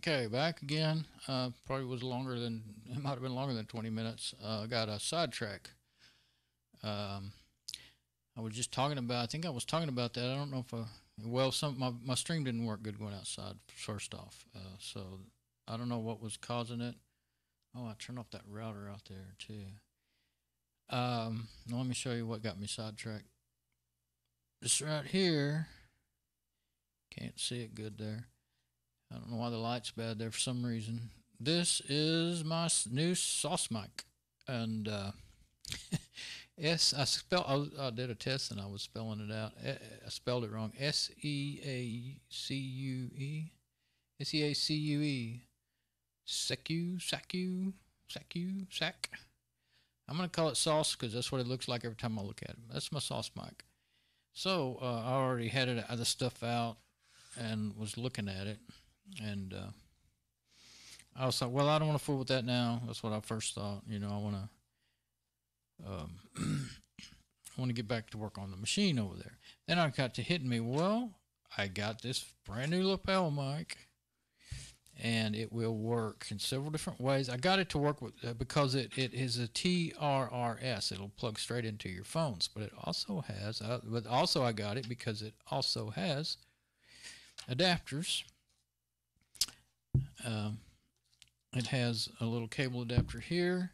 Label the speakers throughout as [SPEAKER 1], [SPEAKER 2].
[SPEAKER 1] Okay, back again. Probably was longer than, it might have been longer than 20 minutes. Got a sidetrack. Um, I was just talking about, I think I was talking about that. I don't know if my stream didn't work good going outside, first off. So I don't know what was causing it. Oh, I turned off that router out there too. Let me show you what got me sidetracked. This right here, can't see it good there. I don't know why the light's bad there for some reason. This is my new sauce mic, and I did a test and I was spelling it out. I spelled it wrong. Seacue, Seacue, Sac. I'm gonna call it sauce because that's what it looks like every time I look at it. That's my sauce mic. So I already had the stuff out and was looking at it. And I was like, well, I don't want to fool with that now. That's what I first thought. I want to get back to work on the machine over there. Then I got to hitting me. Well, I got this brand new lapel mic, and it will work in several different ways. I got it to work with because it is a TRRS. It'll plug straight into your phones, but it also has. But also I got it because it also has adapters. It has a little cable adapter here,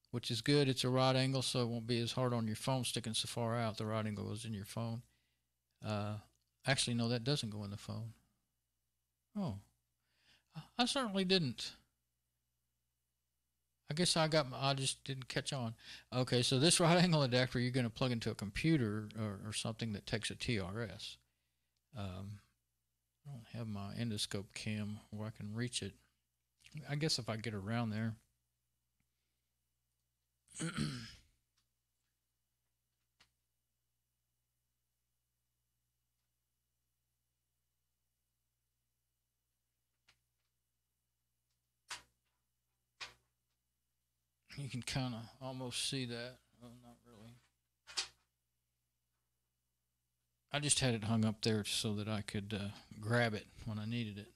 [SPEAKER 1] which is good. It's a right angle, so it won't be as hard on your phone sticking so far out. The right angle goes in your phone. Actually, no, that doesn't go in the phone. Oh, I certainly didn't. I guess I just didn't catch on. Okay, so this right angle adapter you're going to plug into a computer or something that takes a TRS. I don't have my endoscope cam where I can reach it. I guess if I get around there. You can kind of almost see that. Well, not really. I just had it hung up there so that I could grab it when I needed it.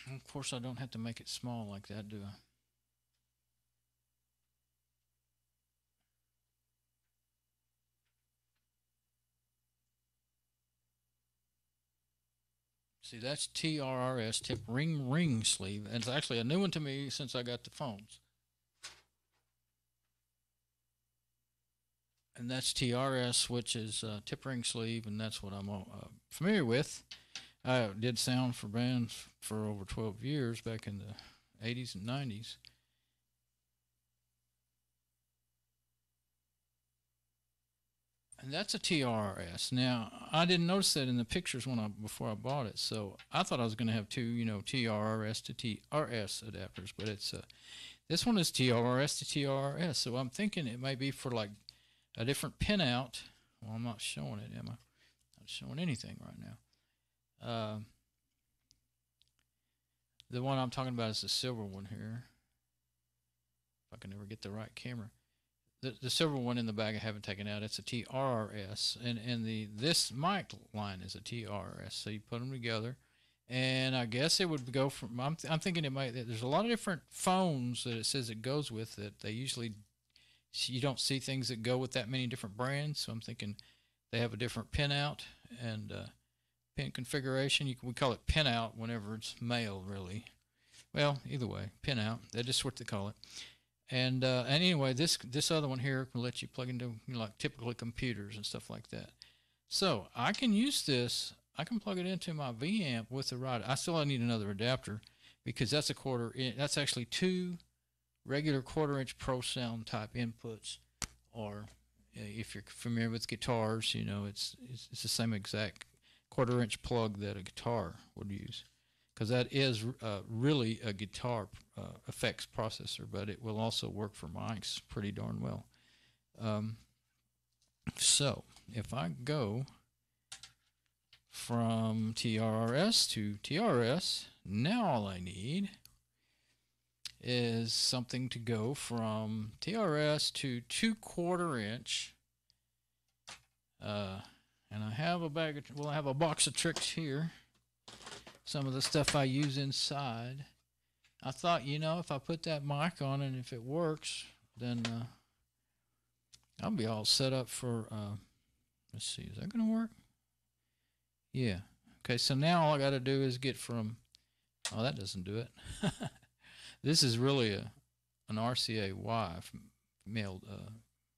[SPEAKER 1] And of course, I don't have to make it small like that, do I? See, that's TRRS, tip ring sleeve. And it's actually a new one to me since I got the phones. And that's TRS, which is tip ring sleeve, and that's what I'm familiar with. I did sound for bands for over 12 years back in the 80s and 90s. And that's a TRS. Now, I didn't notice that in the pictures before I bought it, so I thought I was going to have two, TRRS to TRS adapters, but it's this one is TRRS to TRS, so I'm thinking it might be for like a different pinout. Well, I'm not showing it, am I? Not showing anything right now. The one I'm talking about is the silver one here. If I can ever get the right camera. The silver one in the bag I haven't taken out. It's a TRRS, and this mic line is a TRRS. So you put them together, and I guess it would go from. I'm thinking it might. There's a lot of different phones that it says it goes with that they usually. You don't see things that go with that many different brands. So I'm thinking they have a different pinout and pin configuration. We call it pinout whenever it's male, really. Well, either way, pinout. That's just what they call it. And anyway, this other one here can let you plug into like typically computers and stuff like that. So I can use this. I can plug it into my V-amp with the right. I still need another adapter because that's that's actually two regular 1/4-inch Pro Sound type inputs. Or if you're familiar with guitars, it's the same exact 1/4-inch plug that a guitar would use. Because that is really a guitar effects processor, but it will also work for mics pretty darn well. So if I go from TRRS to TRS, now all I need is something to go from TRS to 2/4-inch And I have a bag of, well, I have a box of tricks here. Some of the stuff I use inside. I thought, you know, if I put that mic on and if it works, then I'll be all set up for, let's see, is that going to work? Yeah. Okay, so now all I got to do is get from, oh, that doesn't do it. This is really an RCA-Y, female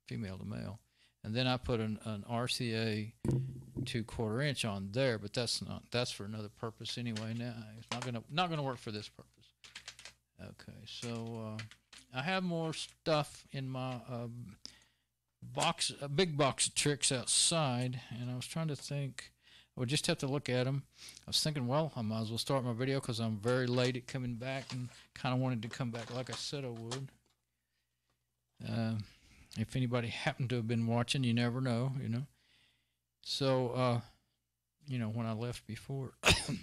[SPEAKER 1] to male. And then I put an RCA 2/4 inch on there, but that's for another purpose anyway. Now it's not gonna work for this purpose. Okay, so I have more stuff in my box, a big box of tricks outside, and I was trying to think. I would just have to look at them. I was thinking, well, I might as well start my video because I'm very late at coming back and kind of wanted to come back like I said I would. If anybody happened to have been watching, you never know, you know. So, you know, when I left before, I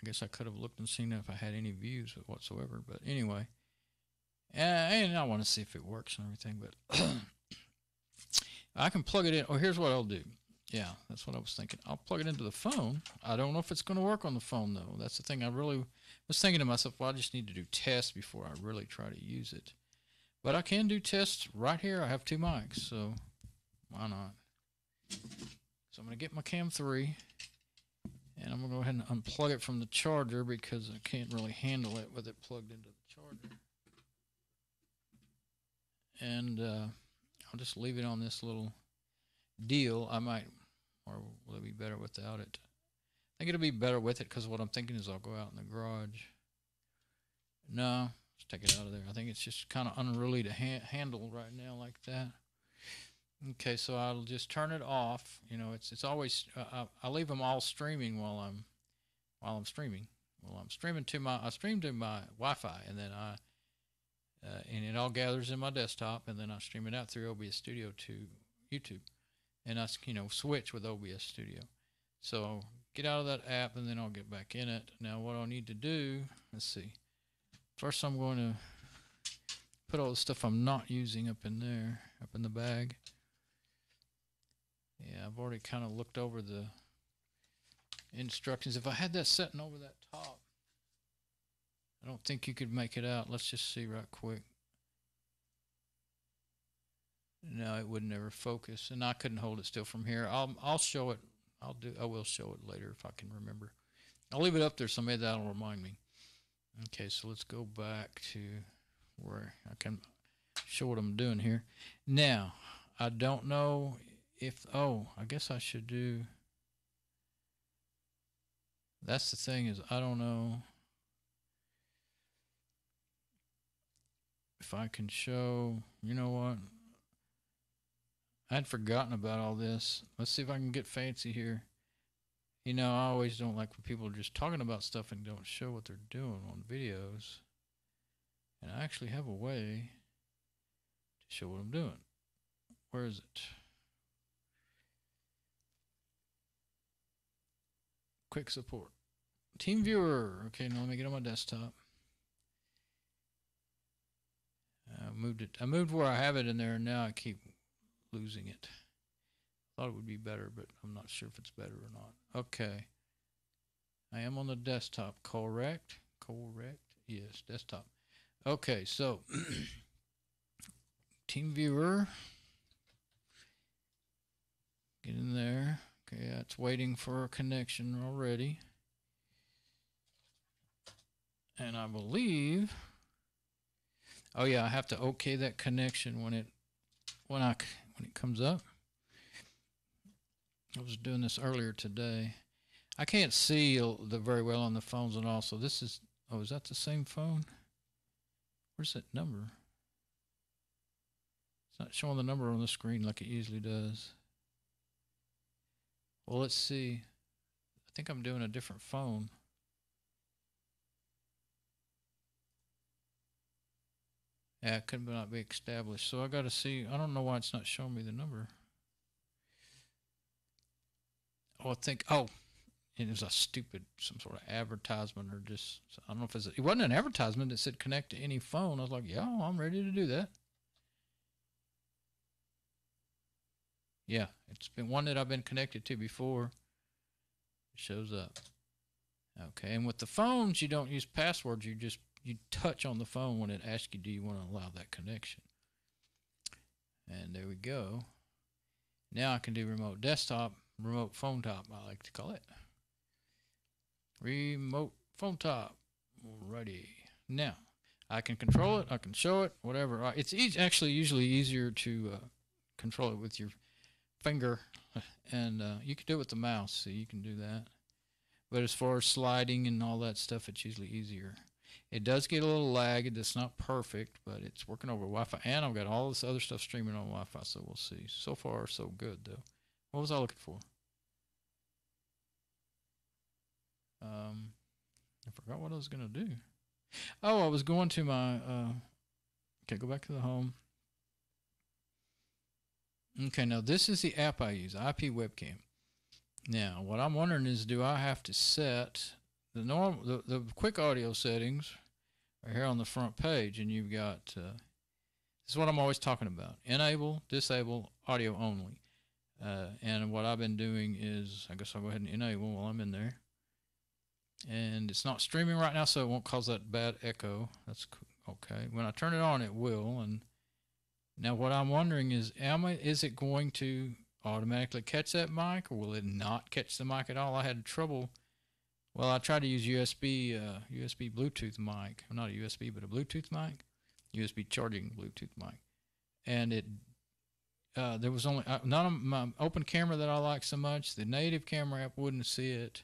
[SPEAKER 1] guess I could have looked and seen if I had any views whatsoever. But anyway, and I want to see if it works and everything. But I can plug it in. Oh, here's what I'll do. Yeah, that's what I was thinking. I'll plug it into the phone. I don't know if it's going to work on the phone, though. That's the thing. I really was thinking to myself, well, I just need to do tests before I really try to use it. But I can do tests right here. I have 2 mics, so why not? So I'm going to get my Cam 3, and I'm going to go ahead and unplug it from the charger because I can't really handle it with it plugged into the charger. And I'll just leave it on this little deal. I might, or will it be better without it? I think it'll be better with it because what I'm thinking is I'll go out in the garage. No, let's take it out of there. I think it's just kind of unruly to handle right now like that. Okay, so I'll just turn it off. You know, it's always I leave them all streaming while I'm streaming. Well, I'm streaming to my stream to my Wi-Fi, and then and it all gathers in my desktop, and then I stream it out through OBS Studio to YouTube, and I switch with OBS Studio. So I'll get out of that app, and then I'll get back in it. Now, what I'll need to do, let's see. First, I'm going to put all the stuff I'm not using up in there, up in the bag. Yeah, I've already kind of looked over the instructions. If I had that setting over that top, I don't think you could make it out. Let's just see right quick. No, it would never focus, and I couldn't hold it still from here. I'll show it. I will show it later if I can remember. I'll leave it up there so maybe that'll remind me. Okay, so let's go back to where I can show what I'm doing here. Now, I don't know if, I guess I should do, that's the thing is I don't know if I can show, you know what, I'd forgotten about all this. Let's see if I can get fancy here. You know, I always don't like when people are just talking about stuff and don't show what they're doing on videos. And I actually have a way to show what I'm doing. Where is it? Quick support. Team viewer. Okay, now let me get on my desktop. I moved where I have it in there, and now I keep losing it. Thought it would be better, but I'm not sure if it's better or not. Okay. I am on the desktop, correct? Correct? Yes, desktop. Okay, so team viewer. Get in there. Okay, it's waiting for a connection already. And I believe, oh yeah, I have to okay that connection when it comes up. I was doing this earlier today. I can't see very well on the phones and all, so this is, oh, is that the same phone? Where's that number? It's not showing the number on the screen like it usually does. Well, let's see. I think I'm doing a different phone. Yeah, it could not be established. So I got to see. I don't know why it's not showing me the number. Oh, I think, it was a stupid, some sort of advertisement or just, I don't know if it wasn't an advertisement that said connect to any phone. I was like, yeah, I'm ready to do that. Yeah, it's been one that I've been connected to before. It shows up. Okay, and with the phones, you don't use passwords. You touch on the phone when it asks you, do you want to allow that connection? And there we go. Now I can do remote desktop, remote phone top, I like to call it. Remote phone top. Alrighty. Now, I can control it, I can show it, whatever. It's actually usually easier to control it with your finger, and you can do it with the mouse, so you can do that. But as far as sliding and all that stuff, it's usually easier. It does get a little lag. It's not perfect, but it's working over Wi-Fi. And I've got all this other stuff streaming on Wi-Fi, so we'll see. So far, so good, though. What was I looking for? I forgot what I was going to do. Oh, I was going to my... okay, go back to the home. Okay, now this is the app I use, IP Webcam. Now, what I'm wondering is, do I have to set the quick audio settings are here on the front page, and you've got this is what I'm always talking about: enable, disable, audio only. And what I've been doing is, I guess I'll go ahead and enable while I'm in there. And it's not streaming right now, so it won't cause that bad echo. That's okay. When I turn it on, it will. And now what I'm wondering is, is it going to automatically catch that mic, or will it not catch the mic at all? I had trouble. Well, I tried to use USB Bluetooth mic. Not a USB, but a Bluetooth mic. USB charging Bluetooth mic. And it there was only not on my open camera that I like so much. The native camera app wouldn't see it.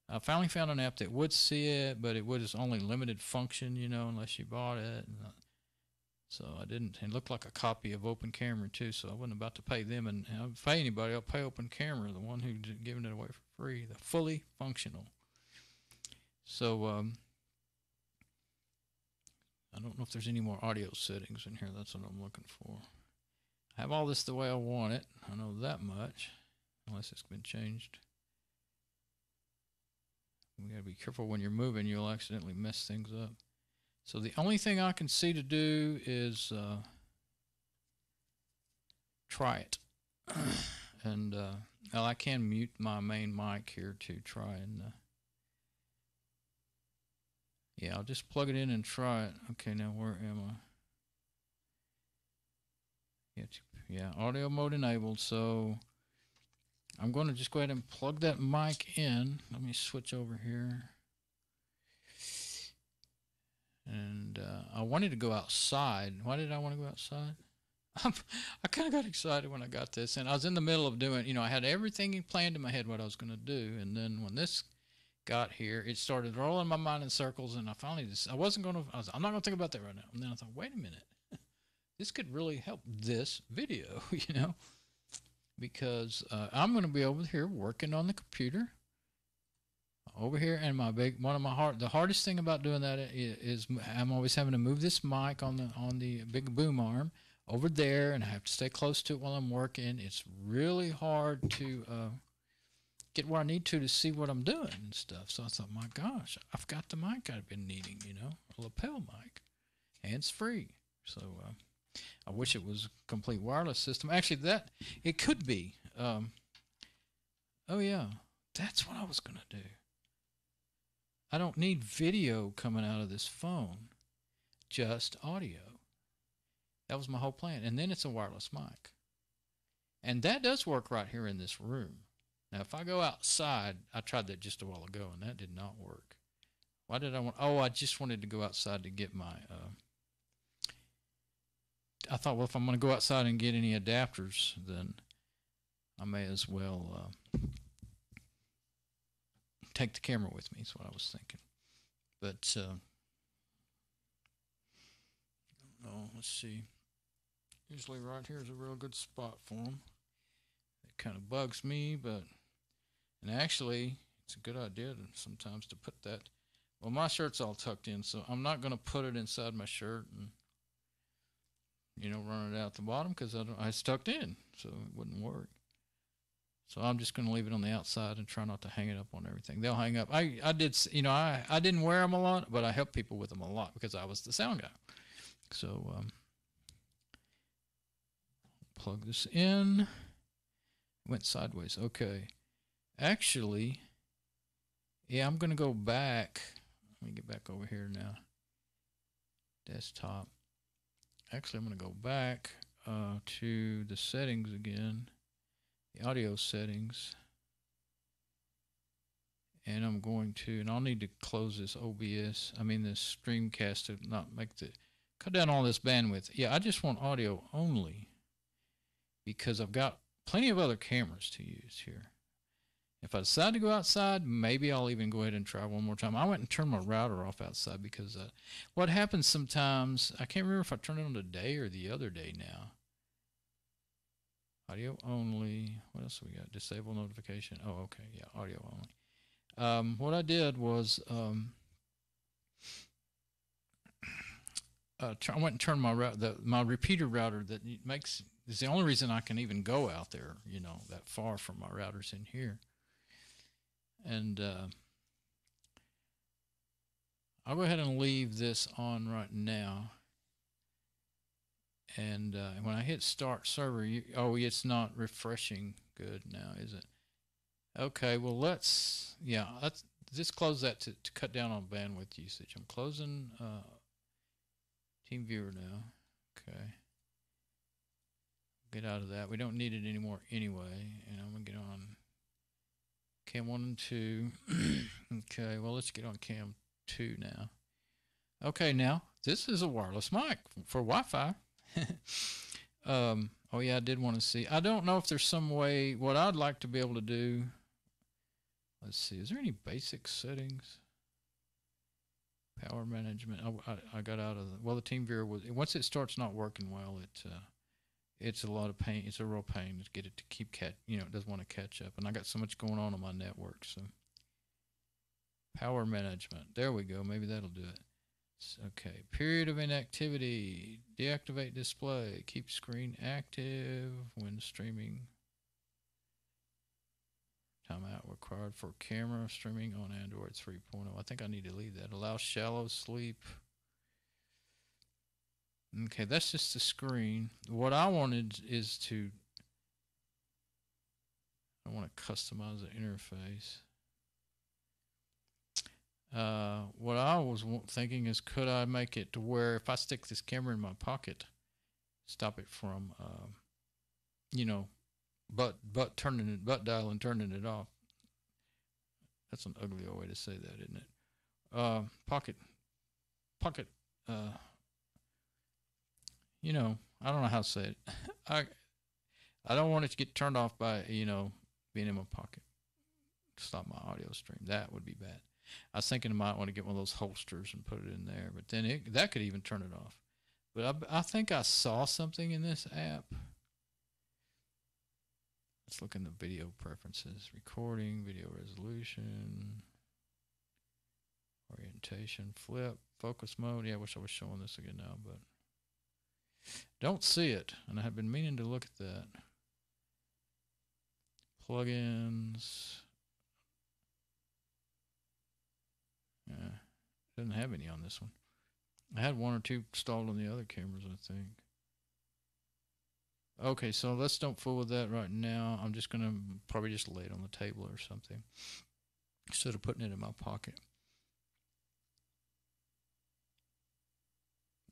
[SPEAKER 1] I finally found an app that would see it, but it was only limited function, you know, unless you bought it. And, so I didn't. It looked like a copy of Open Camera too, so I wasn't about to pay them. And I'll pay anybody. I'll pay Open Camera, the one who's giving it away for free, the fully functional. So I don't know if there's any more audio settings in here. That's what I'm looking for. I have all this the way I want it. I know that much, unless it's been changed. You gotta be careful when you're moving. You'll accidentally mess things up. So the only thing I can see to do is try it. And well, I can mute my main mic here to try and yeah, I'll just plug it in and try it. Okay, now where am I? Yeah, audio mode enabled. So I'm going to just go ahead and plug that mic in. Let me switch over here. And I wanted to go outside. Why did I want to go outside? I kind of got excited when I got this, and I was in the middle of doing, you know, I had everything planned in my head what I was going to do, and then when this got here, it started rolling my mind in circles, and I finally just, I'm not going to think about that right now. And then I thought, wait a minute, this could really help this video, you know, because I'm going to be over here working on the computer over here, and the hardest thing about doing that is I'm always having to move this mic on the big boom arm over there, and I have to stay close to it while I'm working. It's really hard to get where I need to see what I'm doing and stuff. So I thought, my gosh, I've got the mic I've been needing, you know, a lapel mic, hands-free. So I wish it was a complete wireless system. Actually, it could be. Oh yeah, that's what I was going to do. I don't need video coming out of this phone, just audio. That was my whole plan. And then it's a wireless mic. And that does work right here in this room. Now, if I go outside, I tried that just a while ago, and that did not work. Why did I want? Oh, I just wanted to go outside to get my... I thought, well, if I'm going to go outside and get any adapters, then I may as well take the camera with me, is what I was thinking. But, no, let's see. Usually right here is a real good spot for them. It kind of bugs me, but... And actually, it's a good idea sometimes to put that... Well, my shirt's all tucked in, so I'm not going to put it inside my shirt and, you know, run it out the bottom, because it's tucked in, so it wouldn't work. So I'm just going to leave it on the outside and try not to hang it up on everything. They'll hang up. I did, you know, I didn't wear them a lot, but I helped people with them a lot because I was the sound guy. So plug this in. Went sideways. Okay. Actually, yeah, I'm going to go back. Let me get back over here now. Desktop. Actually, I'm going to go back to the settings again. The audio settings. And I'm going to, and I'll need to close this OBS, this Streamcast to not make cut down all this bandwidth. Yeah, I just want audio only because I've got plenty of other cameras to use here. If I decide to go outside, maybe I'll even go ahead and try one more time. I went and turned my router off outside because what happens sometimes, I can't remember if I turned it on today or the other day now. Audio only. What else we got? Disable notification. Oh, okay. Yeah, audio only. What I did was I went and turned my repeater router that is the only reason I can even go out there, that far from my routers in here. And I'll go ahead and leave this on right now. And when I hit start server, it's not refreshing good now, is it? Okay, well let's just close that to cut down on bandwidth usage. I'm closing TeamViewer now. Okay. Get out of that. We don't need it anymore anyway. And I'm going to get on cam 1 and 2. Okay, well let's get on cam 2 now. Okay, now this is a wireless mic for Wi-Fi. Oh yeah, I did want to see. I don't know if there's some way, what I'd like to be able to do. Let's see, is there any basic settings? Power management. I got out of the TeamViewer was, once it starts not working well, it's a lot of pain. It's a real pain to get it to keep it doesn't want to catch up. And I got so much going on my network. So power management. There we go. Maybe that'll do it. Okay. Period of inactivity. Deactivate display. Keep screen active when streaming. Timeout required for camera streaming on Android 3.0. I think I need to leave that. Allow shallow sleep. Okay, that's just the screen. What I wanted is I want to customize the interface. What I was thinking is, could I make it to where if I stick this camera in my pocket, stop it from, butt dial and turning it off. That's an ugly way to say that, isn't it? Pocket. I don't know how to say it. I don't want it to get turned off by being in my pocket. Stop my audio stream. That would be bad. I was thinking I might want to get one of those holsters and put it in there, but then that could even turn it off. But I think I saw something in this app. Let's look in the video preferences. Recording, video resolution, orientation, flip, focus mode. Yeah, I wish I was showing this again now, but don't see it. And I have been meaning to look at that. Plugins. Yeah, doesn't have any on this one. I had one or two installed on the other cameras, I think. Okay, so let's don't fool with that right now. I'm just going to probably just lay it on the table or something instead of putting it in my pocket.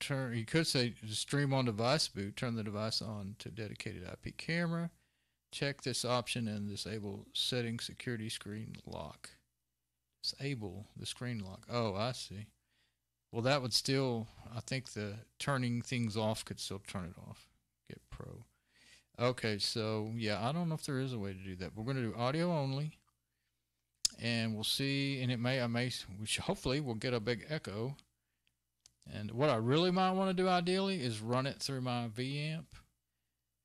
[SPEAKER 1] You could say stream on device boot. Turn the device on to dedicated IP camera. Check this option and disable setting security screen lock. Disable the screen lock. Oh, I see. Well, that would still, I think the turning things off could still turn it off. Get Pro. Okay, so yeah, I don't know if there is a way to do that. We're going to do audio only, and we'll see. And hopefully we'll get a big echo. And what I really might want to do ideally is run it through my VAMP.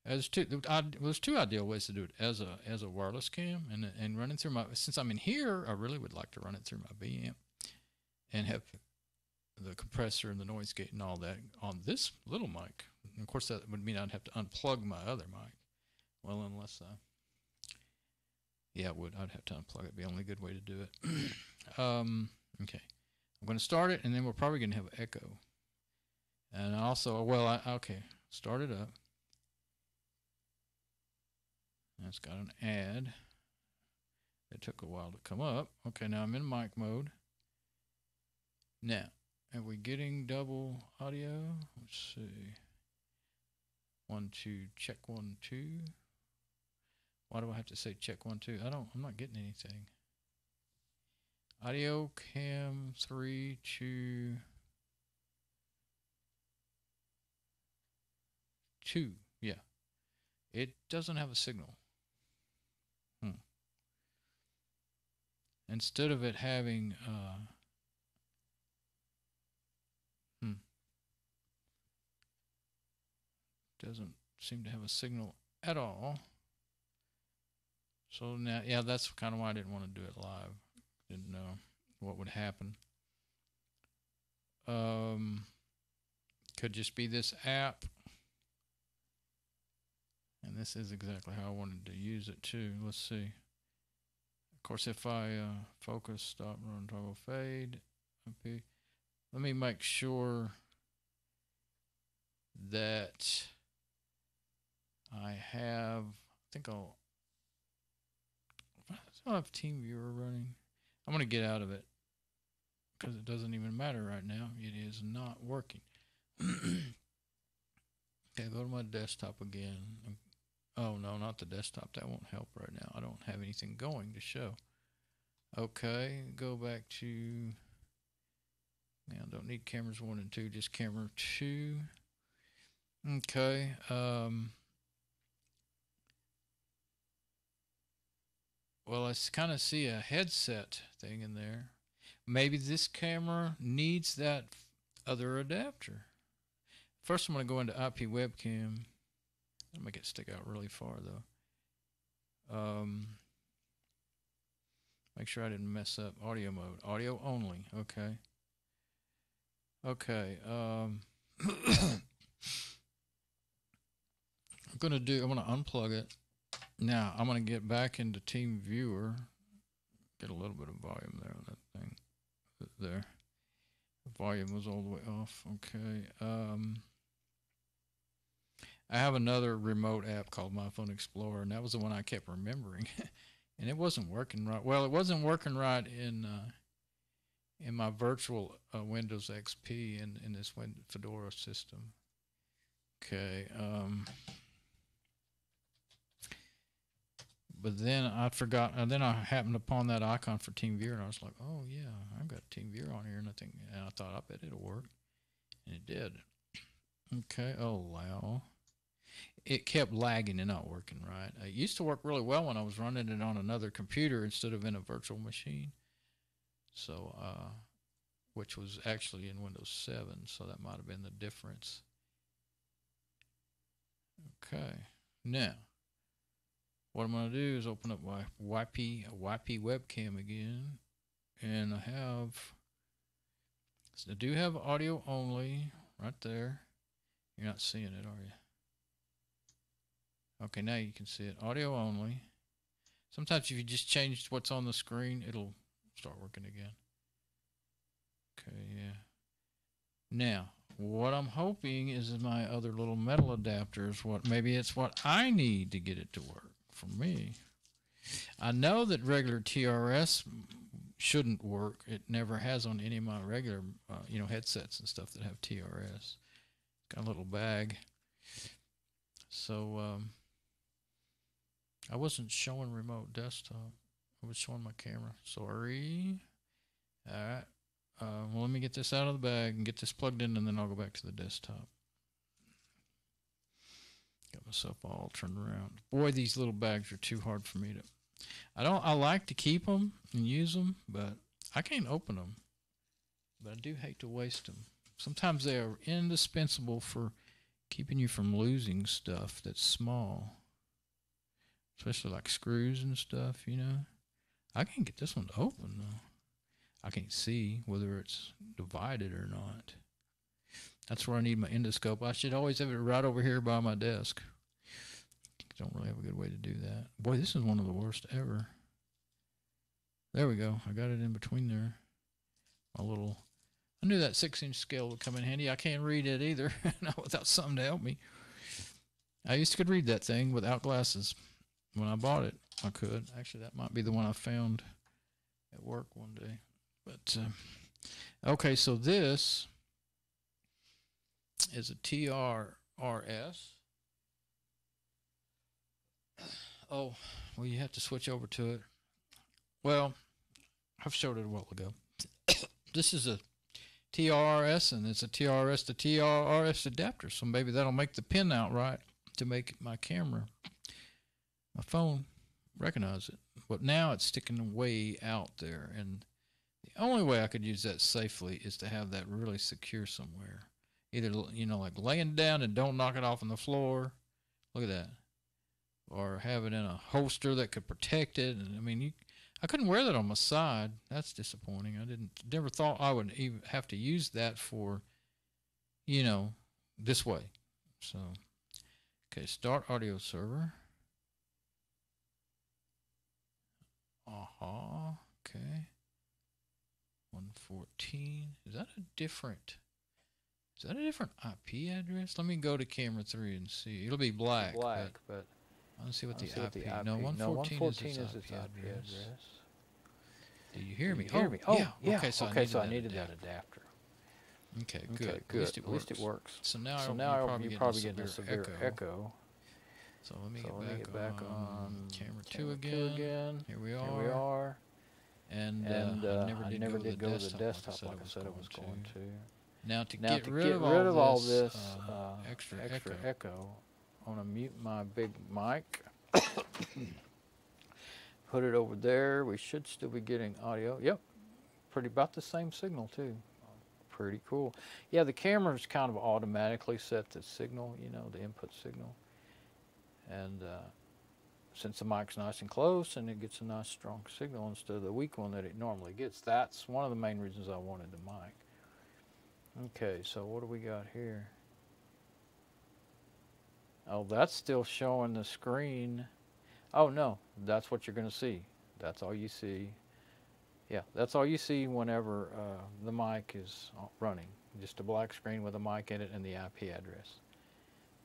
[SPEAKER 1] There's two ideal ways to do it: as a wireless cam and running through my. Since I'm in here, I really would like to run it through my VAMP and have the compressor and the noise gate and all that on this little mic. And of course, that would mean I'd have to unplug my other mic. Well, unless yeah, it would. I'd have to unplug it. It'd be the only good way to do it. Okay, I'm going to start it, and then we're probably going to have echo. And also, okay, start it up. That's got an ad. It took a while to come up. Okay, now I'm in mic mode. Now, are we getting double audio? Let's see. 1, 2, check 1, 2. Why do I have to say check 1, 2? I'm not getting anything. Audio cam 3, 2, 2. Yeah. It doesn't have a signal. Instead of it having doesn't seem to have a signal at all. So now, yeah, that's kind of why I didn't want to do it live. Didn't know what would happen. Could just be this app. And this is exactly how I wanted to use it too. Let's see. Of course, if I focus, stop, run, toggle, fade. Okay. Let me make sure that I have, I think I'll have TeamViewer running. I'm going to get out of it because it doesn't even matter right now. It is not working. Okay, go to my desktop again. Oh, no, not the desktop. That won't help right now. I don't have anything going to show. Okay, go back to, now don't need cameras 1 and 2, just camera 2. Okay, well, I kind of see a headset thing in there. Maybe this camera needs that other adapter. First, I'm going to go into IP webcam. I'll make it stick out really far, though. Make sure I didn't mess up audio mode. Audio only. Okay. Okay. I'm going to unplug it. Now, I'm going to get back into TeamViewer. Get a little bit of volume there on that thing. There. The volume was all the way off. Okay. I have another remote app called My Phone Explorer, and that was the one I kept remembering. And it wasn't working right. Well, it wasn't working right in my virtual Windows XP in this Fedora system. Okay. But then I forgot, and then I happened upon that icon for TeamViewer, and I was like, oh yeah, I've got TeamViewer on here, and I thought, I bet it'll work. And it did. Okay, allow. It kept lagging and not working right. It used to work really well when I was running it on another computer instead of in a virtual machine. So, which was actually in Windows 7, so that might have been the difference. Okay, now, what I'm going to do is open up my Wifi webcam again, and I do have audio only right there. You're not seeing it, are you? Okay, now you can see it. Audio only. Sometimes if you just change what's on the screen, it'll start working again. Okay, yeah. Now, what I'm hoping is my other little metal adapter is maybe it's what I need to get it to work for me. I know that regular TRS shouldn't work. It never has on any of my regular, headsets and stuff that have TRS. It's got a little bag. So, I wasn't showing remote desktop. I was showing my camera. Sorry. All right. Well, let me get this out of the bag and get this plugged in, and then I'll go back to the desktop. Got myself all turned around. Boy, these little bags are too hard for me to. I like to keep them and use them, but I can't open them. But I do hate to waste them. Sometimes they are indispensable for keeping you from losing stuff that's small. Especially like screws and stuff, I can't get this one to open, though. I can't see whether it's divided or not. That's where I need my endoscope. I should always have it right over here by my desk. Don't really have a good way to do that. Boy, this is one of the worst ever. There we go. I got it in between there. I knew that 6-inch scale would come in handy. I can't read it either, not without something to help me. I used to could read that thing without glasses. when I bought it, I could. Actually, that might be the one I found at work one day. But okay, so this is a TRRS. Oh, well, you have to switch over to it. Well, I've showed it a while ago. This is a TRRS, and it's a TRRS to TRRS adapter, so maybe that'll make the pin out right to make my camera, my phone, recognize it. But now it's sticking way out there, and the only way I could use that safely is to have that really secure somewhere. Either, you know, like laying down and don't knock it off on the floor. Look at that. Or have it in a holster that could protect it. And I mean, I couldn't wear that on my side. That's disappointing. I never thought I would even have to use that for, you know, this way. So, okay, start audio server. Okay. 114. Is that a different IP address? Let me go to camera 3 and see. It'll be black. But I don't see what the IP. No, 114 is its IP address. Do you hear me?
[SPEAKER 2] Oh, yeah.
[SPEAKER 1] Okay, so I needed that adapter. Okay, good.
[SPEAKER 2] At least it works.
[SPEAKER 1] So now you're probably getting a severe echo. So let me get back on camera 2 again. Here we are. And I never did go to the desktop like I said I was going to. Now to get rid of all this extra echo, I want to mute my big mic. Put it over there. We should still be getting audio. Yep, about the same signal too. Pretty cool. Yeah, the camera's kind of automatically set the signal, you know, the input signal. And since the mic's nice and close and it gets a nice strong signal instead of the weak one that it normally gets, that's one of the main reasons I wanted the mic. Okay, so what do we got here? Oh, that's still showing the screen. Oh no, that's what you're going to see. That's all you see. Yeah, that's all you see whenever the mic is running. Just a black screen with a mic in it and the IP address.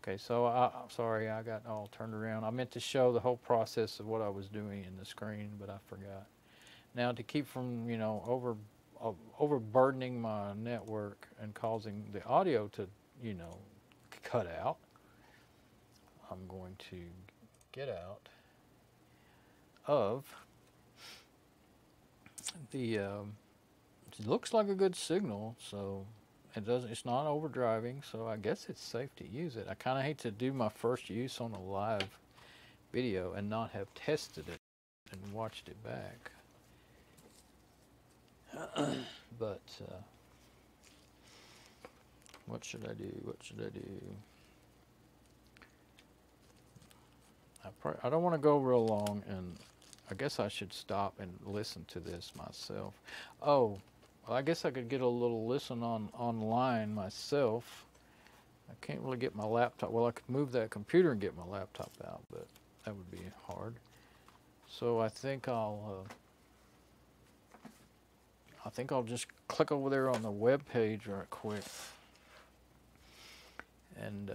[SPEAKER 1] Okay, so sorry, I got all turned around. I meant to show the whole process of what I was doing in the screen, but I forgot. Now, to keep from, you know, overburdening my network and causing the audio to, you know, cut out, I'm going to get out of the, it looks like a good signal, so it's not overdriving, so I guess it's safe to use it. I kind of hate to do my first use on a live video and not have tested it and watched it back. But what should I do? I don't want to go real long, and I guess I should stop and listen to this myself. Oh, well, I guess I could get a little listen online myself. I can't really get my laptop. Well, I could move that computer and get my laptop out, but that would be hard. So I think I'll just click over there on the web page right quick and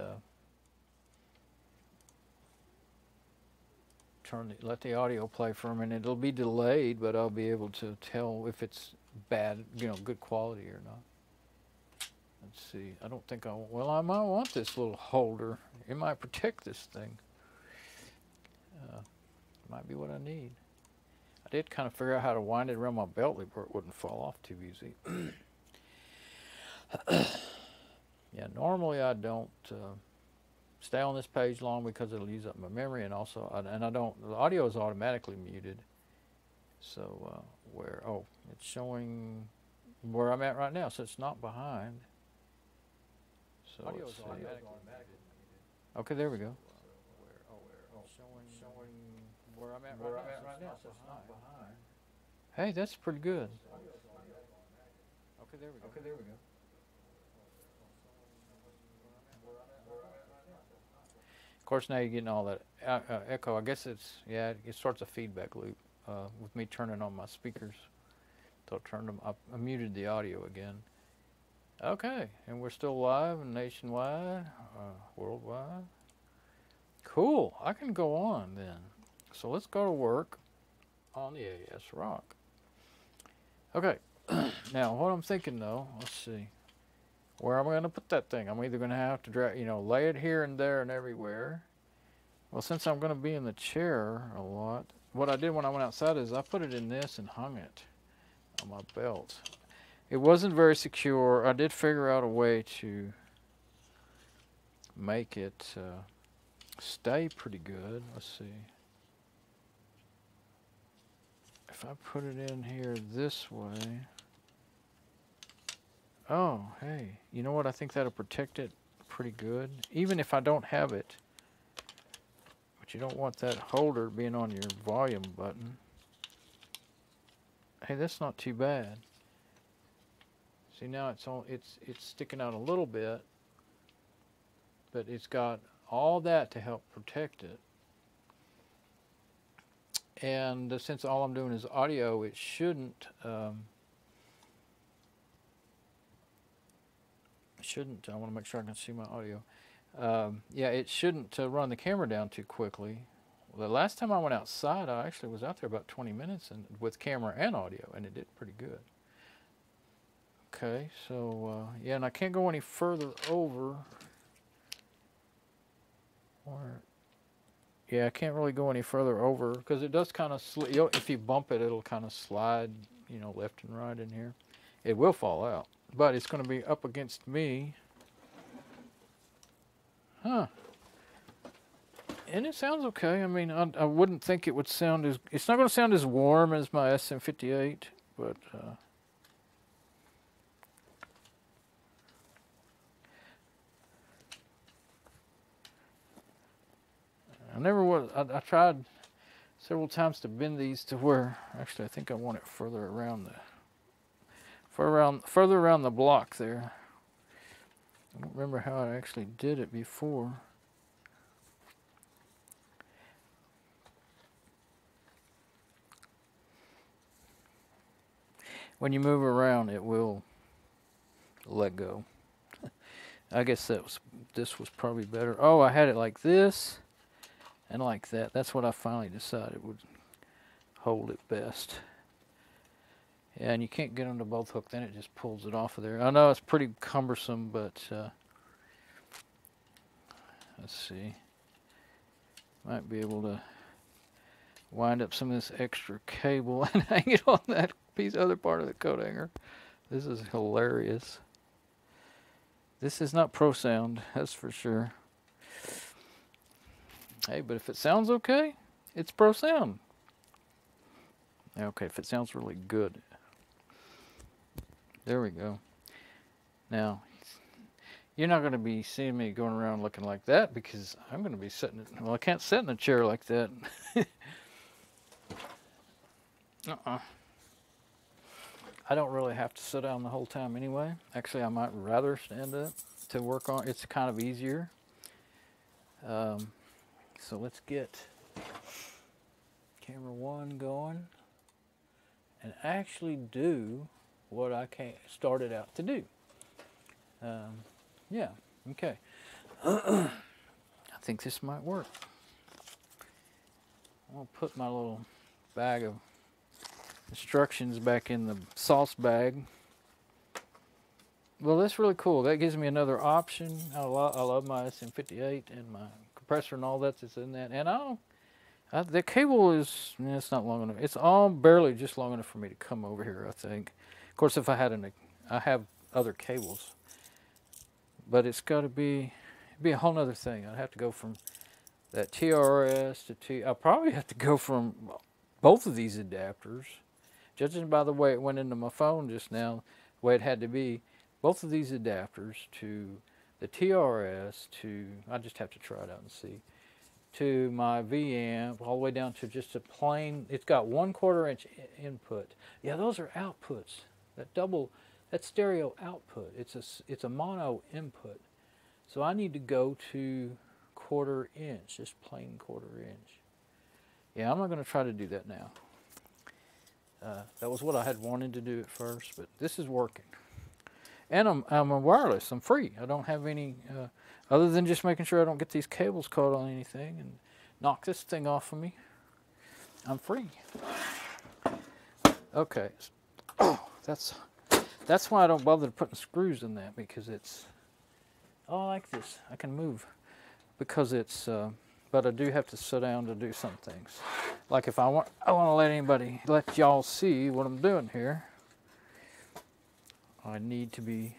[SPEAKER 1] let the audio play for a minute. It'll be delayed, but I'll be able to tell if it's bad, you know, good quality or not. Let's see. I don't think well, I might want this little holder. It might protect this thing. Might be what I need. I did kind of figure out how to wind it around my belt loop where it wouldn't fall off too easy. Yeah, normally I don't stay on this page long because it'll use up my memory, and also, the audio is automatically muted. So it's showing where I'm at right now, so it's not behind. So audio is automatically muted. Okay, there we go. Showing where I'm at right now, so it's not behind. Hey, that's pretty good. Okay, there we go. Of course, now you're getting all that echo. I guess it starts a feedback loop with me turning on my speakers. So I turned them up. I muted the audio again. Okay, and we're still live and nationwide, worldwide. Cool. I can go on then. So let's go to work on the ASRock. Okay, now what I'm thinking though, let's see. Where am I going to put that thing? I'm either going to have to drag, lay it here and there and everywhere. Well, since I'm going to be in the chair a lot, what I did when I went outside is I put it in this and hung it on my belt. It wasn't very secure. I did figure out a way to make it stay pretty good. Let's see. If I put it in here this way. Oh, hey. You know what? I think that'll protect it pretty good. Even if I don't have it. But you don't want that holder being on your volume button. Hey, that's not too bad. See, now it's sticking out a little bit, but it's got all that to help protect it. And since all I'm doing is audio, it shouldn't I want to make sure I can see my audio. Yeah, it shouldn't run the camera down too quickly. The last time I went outside, I actually was out there about 20 minutes and with camera and audio, and it did pretty good. Okay, so yeah, and I can't go any further over. Yeah, I can't really go any further over because it does kind of if you bump it, it'll kind of slide, left and right in here. It will fall out, but it's going to be up against me. Huh. And it sounds okay. I mean, I wouldn't think it would sound as... It's not going to sound as warm as my SM58, but... I tried several times to bend these to where... Actually, I think I want it further around further around the block there. I don't remember how I actually did it before. When you move around, it will let go. I guess this was probably better. Oh, I had it like this and like that. That's what I finally decided would hold it best. Yeah, and you can't get them to both hook, then it just pulls it off of there. I know it's pretty cumbersome, but let's see. Might be able to wind up some of this extra cable and hang it on that other part of the coat hanger. This is hilarious. This is not pro sound, that's for sure. Hey, but if it sounds okay, it's pro sound. Okay, if it sounds really good. There we go. Now, you're not going to be seeing me going around looking like that because I'm going to be sitting... Well, I can't sit in a chair like that. I don't really have to sit down the whole time anyway. Actually, I might rather stand up to work on. It's kind of easier. So let's get camera 1 going and actually do what I started out to do. Yeah, okay. I think this might work. I'll put my little bag of instructions back in the sauce bag. Well, that's really cool. That gives me another option. I love my SM58 and my compressor and all that's in that. And the cable is, it's not long enough. It's all barely just long enough for me to come over here, I think. Of course, if I have other cables. But it's got to be a whole nother thing. I'd have to go from that TRS to I'll probably have to go from both of these adapters. Judging by the way it went into my phone just now, the way it had to be, both of these adapters to the TRS to, I just have to try it out and see, to my V-amp, all the way down to just a plain, it's got 1/4 inch input. Yeah, those are outputs. That's stereo output. It's a mono input. So I need to go to 1/4 inch, just plain 1/4 inch. Yeah, I'm not going to try to do that now. That was what I had wanted to do at first, but this is working. And I'm a wireless. I'm free. I don't have any, other than just making sure I don't get these cables caught on anything and knock this thing off of me. I'm free. Okay. Oh, that's why I don't bother putting screws in that, because it's, oh, I like this. I can move because it's, but I do have to sit down to do some things. Like if I want to let y'all see what I'm doing here, I need to be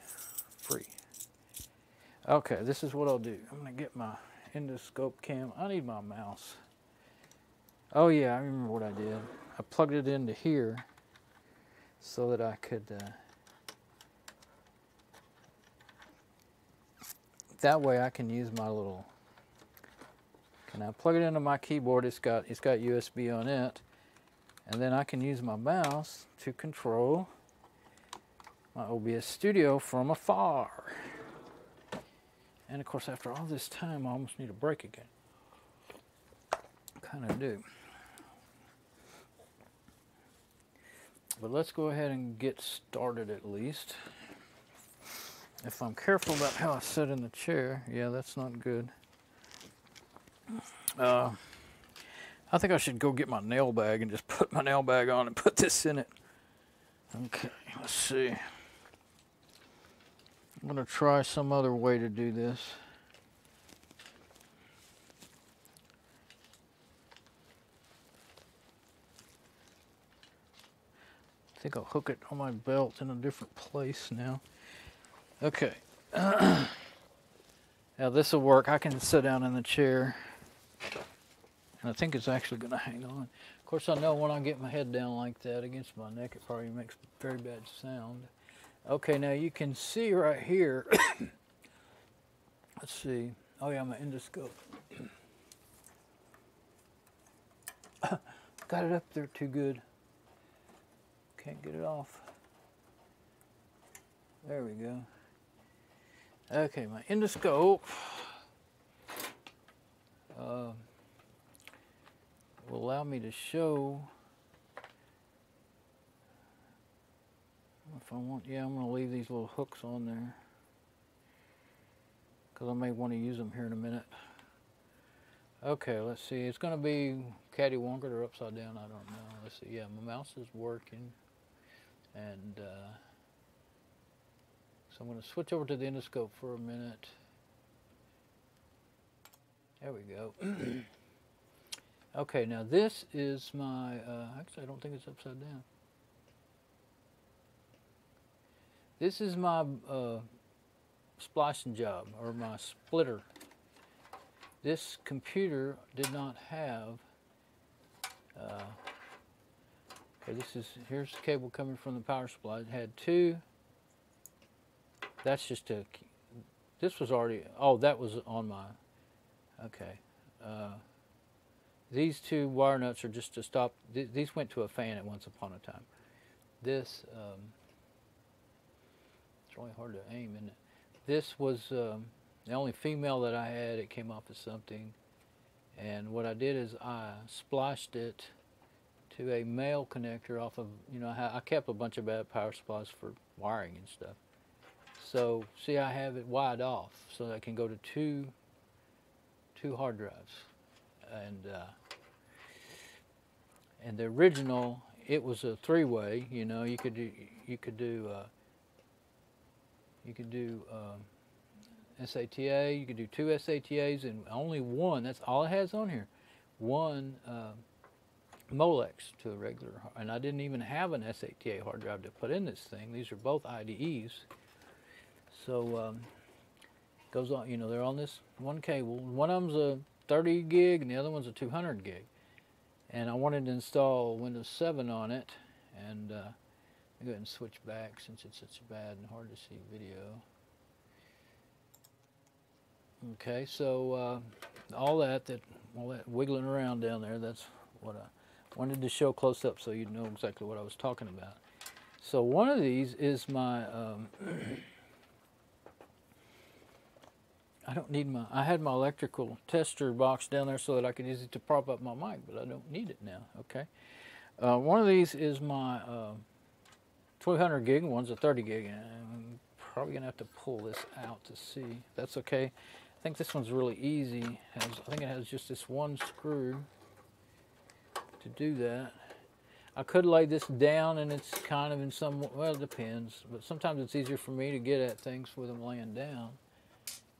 [SPEAKER 1] free. Okay, this is what I'll do. I'm gonna get my endoscope cam. I need my mouse. Oh yeah, I remember what I did. I plugged it into here so that I could, that way I can use my little, can I plug it into my keyboard? It's got USB on it, and then I can use my mouse to control my OBS Studio from afar. And of course, after all this time, I almost need a break again. Kind of do. But let's go ahead and get started at least. If I'm careful about how I sit in the chair, yeah, that's not good. I think I should go get my nail bag and just put my nail bag on and put this in it. Okay, let's see. I'm going to try some other way to do this. I think I'll hook it on my belt in a different place now. Okay. Now this will work. I can sit down in the chair. And I think it's actually going to hang on. Of course, I know when I get my head down like that against my neck, it probably makes very bad sound. Okay, now you can see right here. Let's see. Oh yeah, my endoscope. Got it up there too good. Can't get it off. There we go. Okay, my endoscope will allow me to show, if I want, yeah, I'm going to leave these little hooks on there because I may want to use them here in a minute. Okay, let's see. It's going to be catty-wonkered or upside down. I don't know. Let's see. Yeah, my mouse is working. And so I'm going to switch over to the endoscope for a minute. There we go. Okay, now this is my, actually I don't think it's upside down. This is my splicing job, or my splitter. This computer did not have, okay, here's the cable coming from the power supply. It had two, that's just a, this was already, oh, that was on my, okay. These two wire nuts are just to stop, these went to a fan at once upon a time. This, it's really hard to aim, isn't it? This was the only female that I had. It came off of something. And what I did is I spliced it to a male connector off of, you know, I kept a bunch of bad power supplies for wiring and stuff. So, see, I have it wide off so that I can go to two hard drives. And the original, it was a three-way. You know, you could do SATA. You could do two SATAs and only one. That's all it has on here. One Molex to a regular, and I didn't even have an SATA hard drive to put in this thing. These are both IDEs. So goes on. You know, they're on this one cable. One of them's a 30 gig and the other one's a 200 gig. And I wanted to install Windows 7 on it, and I'll go ahead and switch back since it's such bad and hard to see video. Okay, so all that wiggling around down there, that's what I wanted to show close up so you'd know exactly what I was talking about. So one of these is my I don't need my, I had my electrical tester box down there so that I could use it to prop up my mic, but I don't need it now, okay? One of these is my 200 gig, and one's a 30 gig, and I'm probably gonna have to pull this out to see. That's okay. I think this one's really easy. I think it has just this one screw.
[SPEAKER 3] to do that. I could lay this down and it's kind of in some, well, it depends, but sometimes it's easier for me to get at things with them laying down.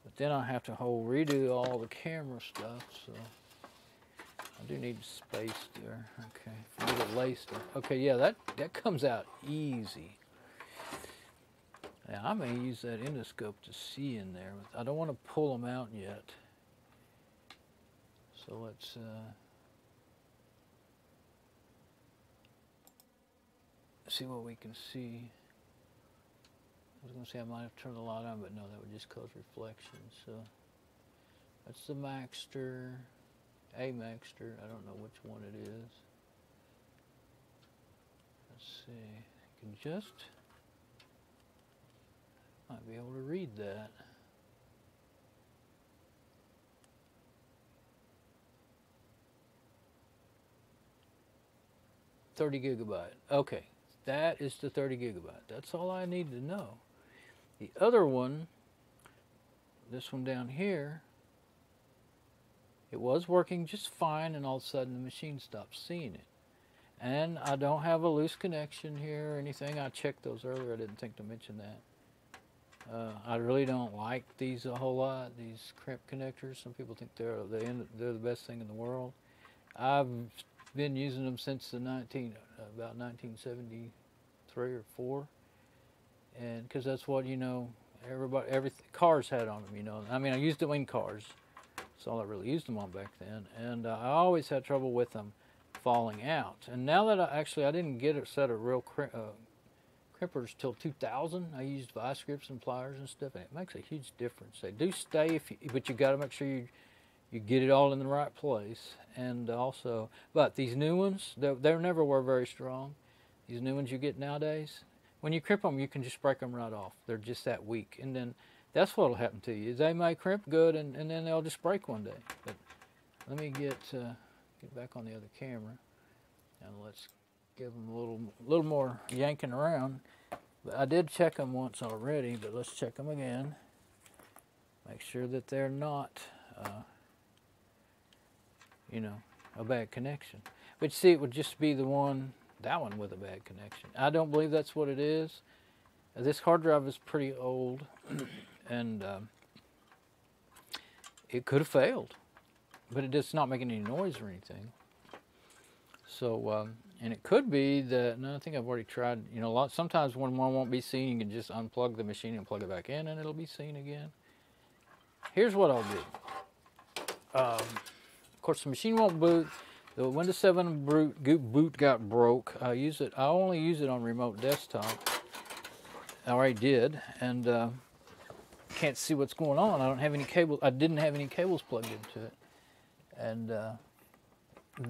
[SPEAKER 3] But then I have to redo all the camera stuff, so I do need space there. Okay, for me to lay stuff. Okay, yeah, that comes out easy. Now I may use that endoscope to see in there. I don't want to pull them out yet. So let's see what we can see. I was going to say I might have turned the light on, but no, that would just cause reflection. So that's the Maxter, a Maxter. I don't know which one it is. Let's see. I can just, might be able to read that. $30 GB. Okay, that is the 30 GB. That's all I need to know. The other one, this one down here, it was working just fine, and all of a sudden the machine stopped seeing it. And I don't have a loose connection here or anything. I checked those earlier. I didn't think to mention that. I really don't like these a whole lot, these crimp connectors. Some people think they're the best thing in the world. I've been using them since the about 1973 or 4, and because that's what, you know, cars had on them, you know. I mean, I used them in cars. That's all I really used them on back then, and I always had trouble with them falling out. And now that I didn't get a set of real crimpers till 2000. I used vice grips and pliers and stuff, and it makes a huge difference. They do stay, but you got to make sure you get it all in the right place. And also, but these new ones, they never were very strong. These new ones you get nowadays, when you crimp them, you can just break them right off. They're just that weak. And then that's what will happen to you. They may crimp good, and then they'll just break one day. But let me get back on the other camera, and let's give them a little more yanking around. But I did check them once already, but let's check them again. Make sure that they're not you know, a bad connection. But see, it would just be that one with a bad connection. I don't believe that's what it is. This hard drive is pretty old, and it could have failed, but it's not making any noise or anything. So, and it could be that, and I think I've already tried, you know, sometimes when one won't be seen, you can just unplug the machine and plug it back in, and it'll be seen again. Here's what I'll do. Of course, the machine won't boot. The Windows 7 boot got broke. I only use it on remote desktop. I already did, and can't see what's going on. I don't have any cables. I didn't have any cables plugged into it, and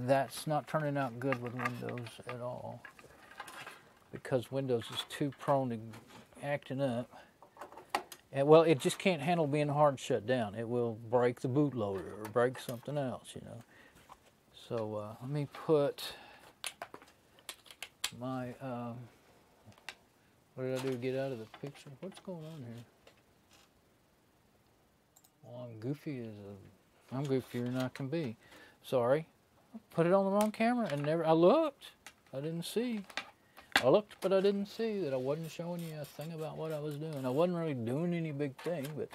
[SPEAKER 3] that's not turning out good with Windows at all, because Windows is too prone to acting up. And, well, it just can't handle being hard shut down. It will break the bootloader or break something else, you know. So let me put my, what did I do to get out of the picture? What's going on here? Well, I'm goofier than I can be. Sorry. I put it on the wrong camera, and I looked. I didn't see. I looked, but I didn't see that I wasn't showing you a thing about what I was doing. I wasn't really doing any big thing, but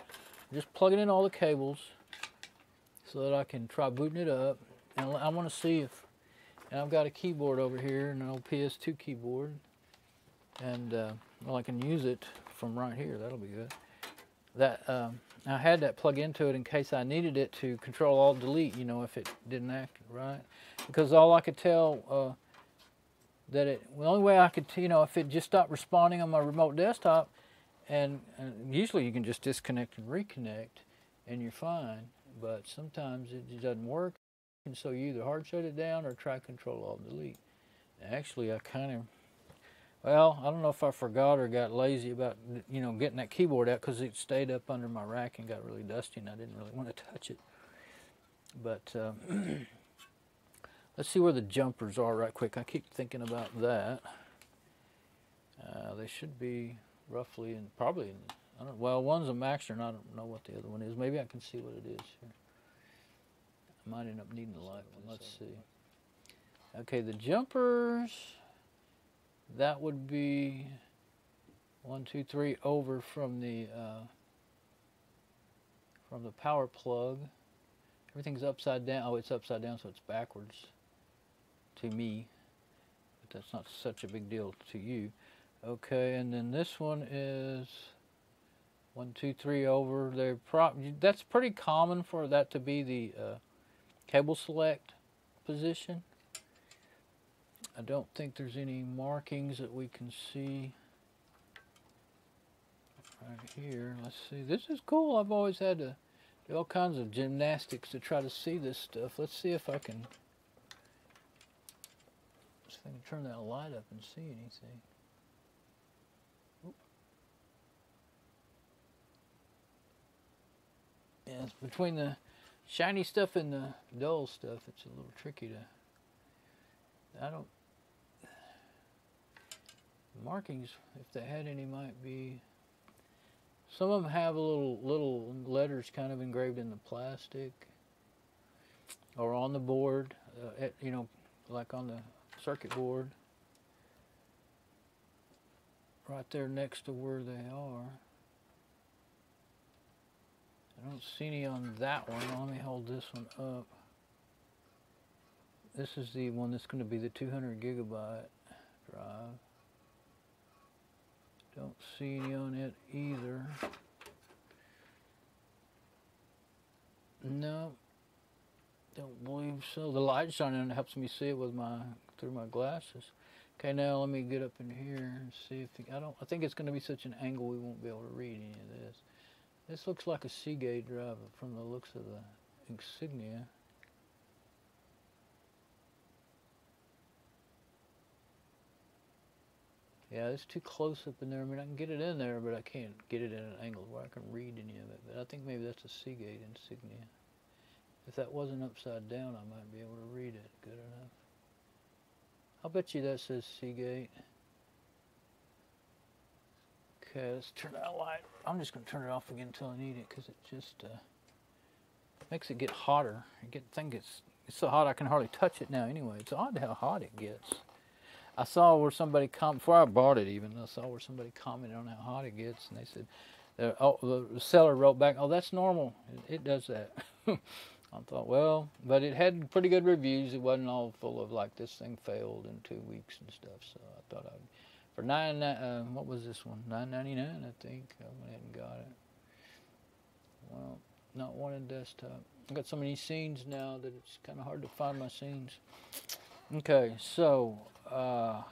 [SPEAKER 3] just plugging in all the cables so that I can try booting it up. And I want to see if, and I've got a keyboard over here, an old PS2 keyboard, and well, I can use it from right here. That'll be good. I had that plug into it in case I needed it to control alt delete, you know, if it didn't act right, because all I could tell the only way I could, you know, if it just stopped responding on my remote desktop, and usually you can just disconnect and reconnect and you're fine, but sometimes it just doesn't work, and so you either hard shut it down or try control alt delete. Actually, I kind of, well, I don't know if I forgot or got lazy about, you know, getting that keyboard out, because it stayed up under my rack and got really dusty, and I didn't really want to touch it. But let's see where the jumpers are right quick. I keep thinking about that. They should be roughly probably in, I don't know, well, one's a Maxter, and I don't know what the other one is. Maybe I can see what it is here. I might end up needing a light one. Let's see. Okay, the jumpers, that would be 1, 2, 3 over from the power plug. Everything's upside down. Oh, it's upside down, so it's backwards to me. But that's not such a big deal to you. Okay, and then this one is 1, 2, 3 over. That's pretty common for that to be the cable select position. I don't think there's any markings that we can see right here. Let's see. This is cool. I've always had to do all kinds of gymnastics to try to see this stuff. Let's see if I can turn that light up and see anything. Oop. Yeah, it's between the shiny stuff and the dull stuff. It's a little tricky to. Markings, if they had any, might be. Some of them have a little letters kind of engraved in the plastic or on the board, you know, like on the circuit board, right there next to where they are. I don't see any on that one. Let me hold this one up. This is the one that's going to be the 200 gigabyte drive. Don't see any on it either. No, don't believe so. The light shining on it helps me see it with through my glasses. Okay, now let me get up in here and see if I think it's going to be such an angle we won't be able to read any of this. This looks like a Seagate drive from the looks of the insignia. Yeah, it's too close up in there. I mean, I can get it in there, but I can't get it at an angle where I can read any of it. But I think maybe that's a Seagate insignia. If that wasn't upside down, I might be able to read it good enough. I'll bet you that says Seagate. Okay, let's turn that light. I'm just going to turn it off again until I need it, because it just makes it get hotter. It's so hot I can hardly touch it now anyway. It's odd how hot it gets. I saw where somebody before I bought it even, I saw where somebody commented on how hot it gets, and they said, the seller wrote back, oh, that's normal. It does that. I thought, well, but it had pretty good reviews. It wasn't all full of like this thing failed in 2 weeks and stuff. So I thought for what was this one? $9.99, I think. I went ahead and got it. Well, not one in desktop. I've got so many scenes now that it's kind of hard to find my scenes. Okay, so I'm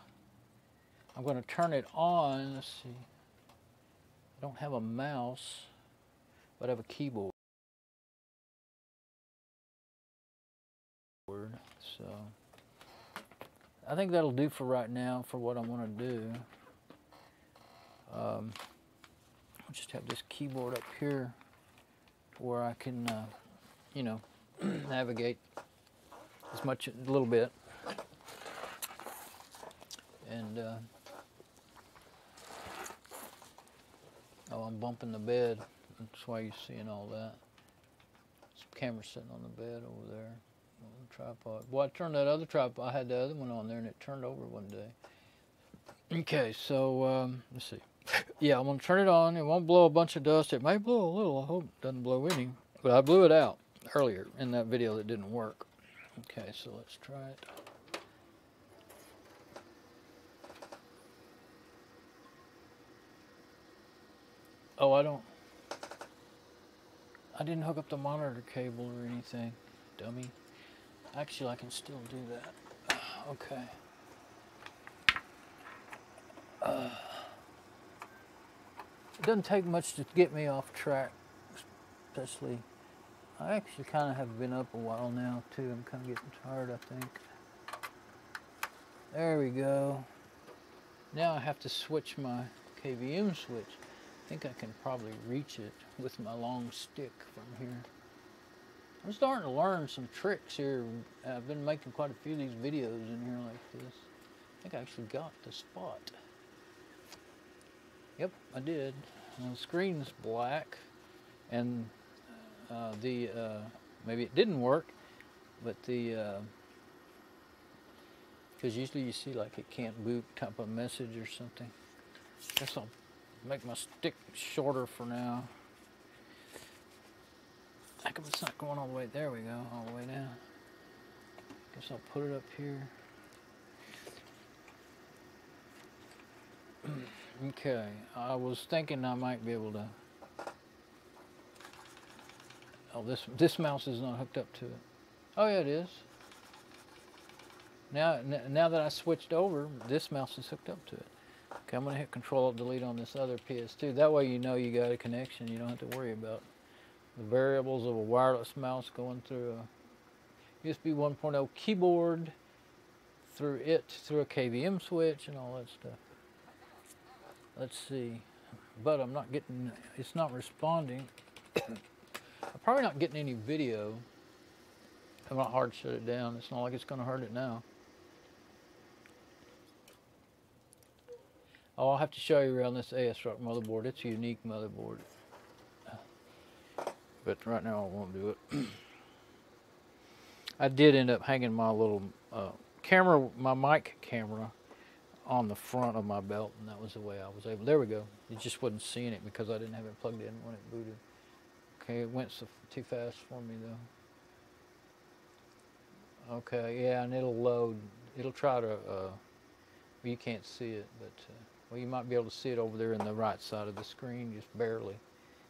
[SPEAKER 3] going to turn it on. Let's see. I don't have a mouse, but I have a keyboard. So I think that'll do for right now for what I want to do. I'll just have this keyboard up here where I can, you know, navigate a little bit. And oh, I'm bumping the bed. That's why you're seeing all that. Some camera sitting on the bed over there on the tripod. Well, I turned that other tripod. I had the other one on there, and it turned over one day. Okay, so let's see. Yeah, I'm gonna turn it on. It won't blow a bunch of dust. It may blow a little. I hope it doesn't blow any. But I blew it out earlier in that video that didn't work. Okay, so let's try it. Oh, I didn't hook up the monitor cable or anything, dummy. Actually, I can still do that. Okay. It doesn't take much to get me off track, especially. I actually kind of have been up a while now, too. I'm kind of getting tired, I think. There we go. Now I have to switch my KVM switch. I think I can probably reach it with my long stick from here. I'm starting to learn some tricks here. I've been making quite a few of these videos in here like this. I think I actually got the spot. Yep, I did. The screen's black, and maybe it didn't work, but the because usually you see like it can't boot type of message or something. Guess I'll make my stick shorter for now. How come it's not going all the way? There we go, all the way down. Guess I'll put it up here. Okay, I was thinking I might be able to. Oh, this mouse is not hooked up to it. Oh yeah, it is. Now that I switched over, this mouse is hooked up to it. Okay, I'm gonna hit Control-Delete on this other PS2. That way you know you got a connection. You don't have to worry about the variables of a wireless mouse going through a USB 1.0 keyboard, through a KVM switch and all that stuff. Let's see, but I'm not getting, it's not responding. I'm probably not getting any video. I'm gonna hard shut it down. It's not like it's gonna hurt it now. Oh, I'll have to show you around this ASRock motherboard. It's a unique motherboard. But right now I won't do it. I did end up hanging my little camera, my mic camera, on the front of my belt, and that was the way I was able. There we go. It just wasn't seeing it because I didn't have it plugged in when it booted. Okay, it went too fast for me though. Okay, yeah, and it'll load. It'll try to. Well, you can't see it, but well, you might be able to see it over there in the right side of the screen, just barely.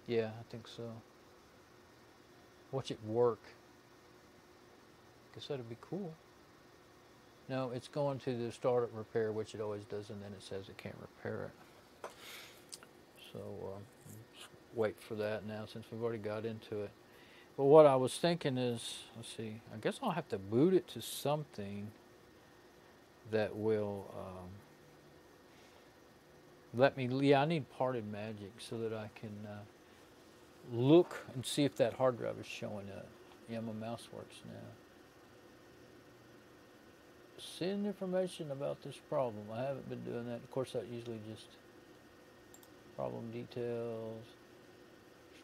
[SPEAKER 3] Yeah, I think so. Watch it work. Guess that'd be cool. No, it's going to the startup repair, which it always does, and then it says it can't repair it. So let's wait for that now, since we've already got into it. But what I was thinking is, let's see, I guess I'll have to boot it to something that will let me, yeah, I need parted magic so that I can look and see if that hard drive is showing up. Yeah, my mouse works now. Send information about this problem. I haven't been doing that. Of course, that usually just problem details.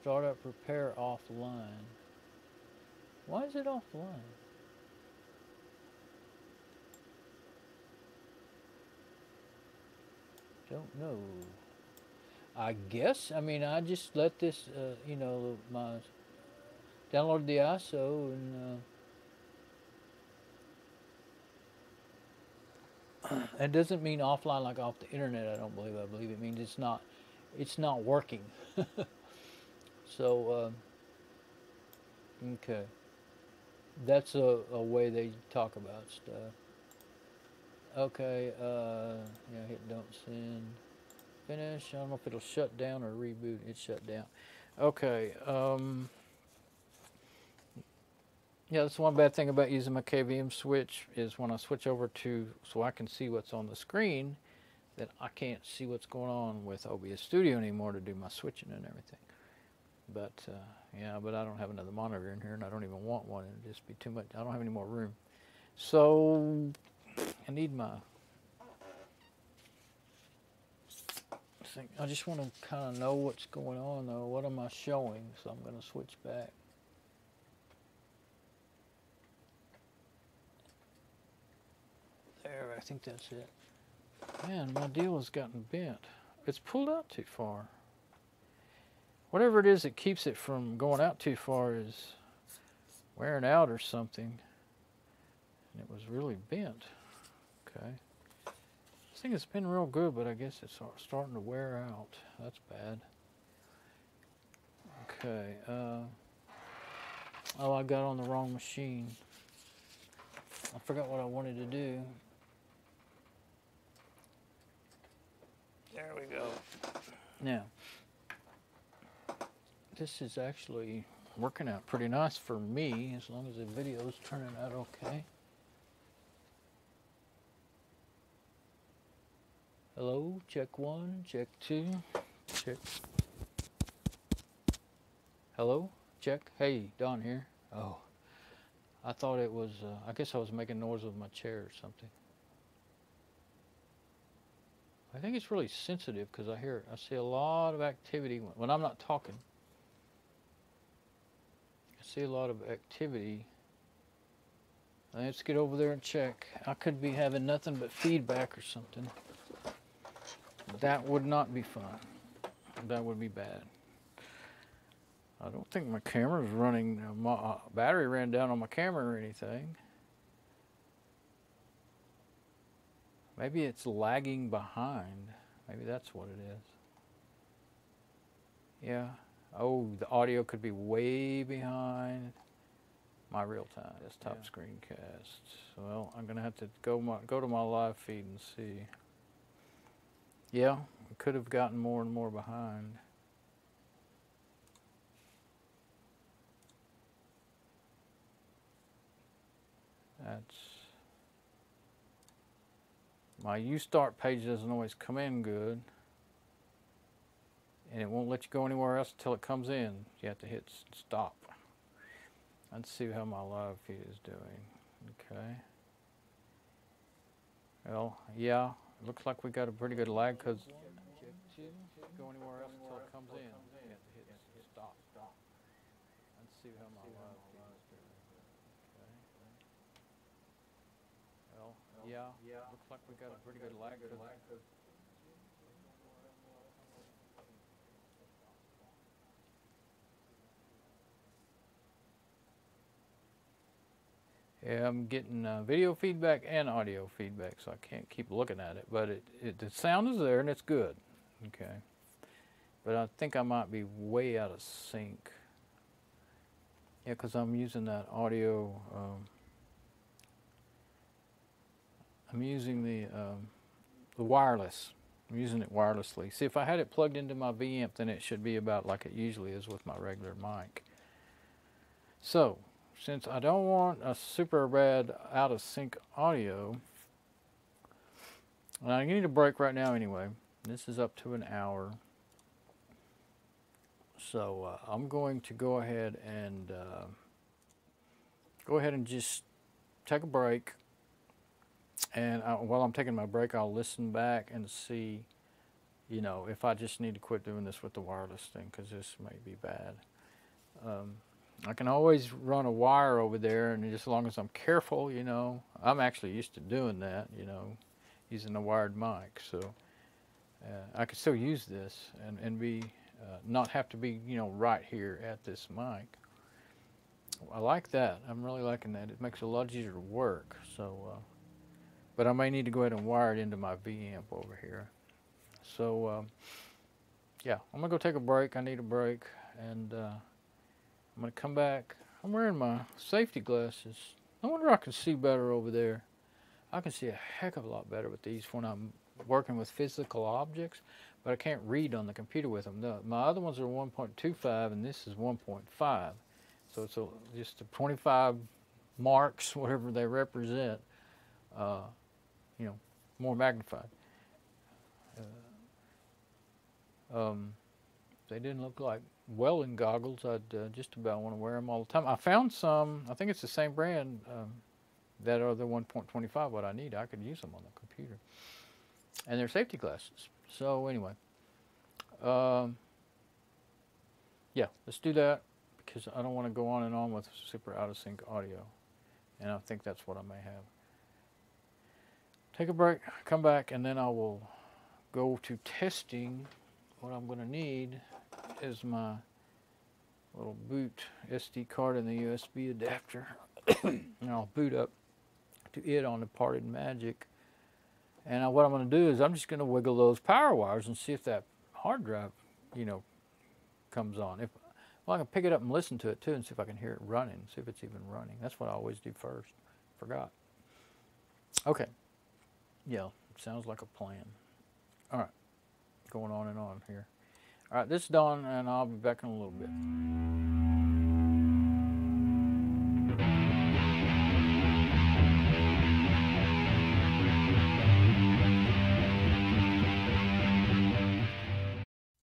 [SPEAKER 3] Startup repair offline. Why is it offline? Don't know. I guess, I mean, I just let this, you know, download the ISO and it doesn't mean offline like off the internet, I don't believe. I believe it means it's not working. So, okay. That's a way they talk about stuff. Okay, yeah, hit don't send. Finish. I don't know if it'll shut down or reboot. It shut down. Okay, yeah, that's one bad thing about using my KVM switch is when I switch over to, so I can see what's on the screen, that I can't see what's going on with OBS Studio anymore to do my switching and everything. But, yeah, but I don't have another monitor in here, and I don't even want one. It'd just be too much. I don't have any more room. So, I need my, I just want to kind of know what's going on, though. What am I showing? So I'm going to switch back. There, I think that's it. Man, my deal has gotten bent. It's pulled out too far. Whatever it is that keeps it from going out too far is wearing out or something. And it was really bent. Okay. This thing has been real good, but I guess it's starting to wear out. That's bad. Okay. Oh, I got on the wrong machine. I forgot what I wanted to do. There we go. Now, this is actually working out pretty nice for me, as long as the video's turning out okay. Hello, check 1, check 2, check. Hello, check. Hey, Don here. Oh, I thought it was, I guess I was making noise with my chair or something. I think it's really sensitive because I see a lot of activity when I'm not talking. I see a lot of activity Let's get over there and check. I could be having nothing but feedback or something. That would not be fun. That would be bad. I don't think my camera's running. My battery ran down on my camera or anything. Maybe it's lagging behind. Maybe that's what it is. Yeah. Oh, the audio could be way behind my real-time desktop screencast. Well, I'm gonna have to go to my live feed and see. Yeah, it could have gotten more and more behind. That's my U-Start page doesn't always come in good, and it won't let you go anywhere else until it comes in. You have to hit stop. Let's see how my live feed is doing. Okay. Well, yeah, it looks like we got a pretty good lag because go anywhere else until it comes in. You have to hit stop. Let's see how my live feed is doing. Okay. Well, yeah, looks like we got a pretty good lag because yeah, I'm getting video feedback and audio feedback, so I can't keep looking at it. But the sound is there and it's good. Okay. But I think I might be way out of sync. Yeah, because I'm using that audio. I'm using the wireless. I'm using it wirelessly. See, if I had it plugged into my V-amp, then it should be about like it usually is with my regular mic. So, since I don't want a super bad out of sync audio, and I need a break right now anyway. This is up to an hour. So I'm going to go ahead and just take a break. And while I'm taking my break, I'll listen back and see, you know, if I just need to quit doing this with the wireless thing, because this may be bad. I can always run a wire over there, and just as long as I'm careful, you know, I'm actually used to doing that, you know, using a wired mic. So I can still use this and be not have to be, you know, right here at this mic. I like that. I'm really liking that. It makes it a lot easier to work. So, but I may need to go ahead and wire it into my V-amp over here. So, yeah, I'm gonna go take a break. I need a break, and I'm gonna come back. I'm wearing my safety glasses. I wonder if I can see better over there. I can see a heck of a lot better with these when I'm working with physical objects, but I can't read on the computer with them. My other ones are 1.25 and this is 1.5. So it's just the 25 marks, whatever they represent, you know, more magnified. They didn't look like welding goggles. I'd just about want to wear them all the time. I found some, I think it's the same brand, that are the 1.25 what I need. I could use them on the computer. And they're safety glasses. So anyway, yeah, let's do that because I don't want to go on and on with super out of sync audio. And I think that's what I may have. Take a break, come back, and then I will go to testing. What I'm going to need is my little boot SD card and the USB adapter. And I'll boot up to it on the Parted Magic. And what I'm going to do is I'm just going to wiggle those power wires and see if that hard drive, you know, comes on. Well, I can pick it up and listen to it too and see if I can hear it running, see if it's even running. That's what I always do first. Forgot. Okay. Yeah, sounds like a plan. All right. Going on and on here. All right, this is Don, and I'll be back in a little bit.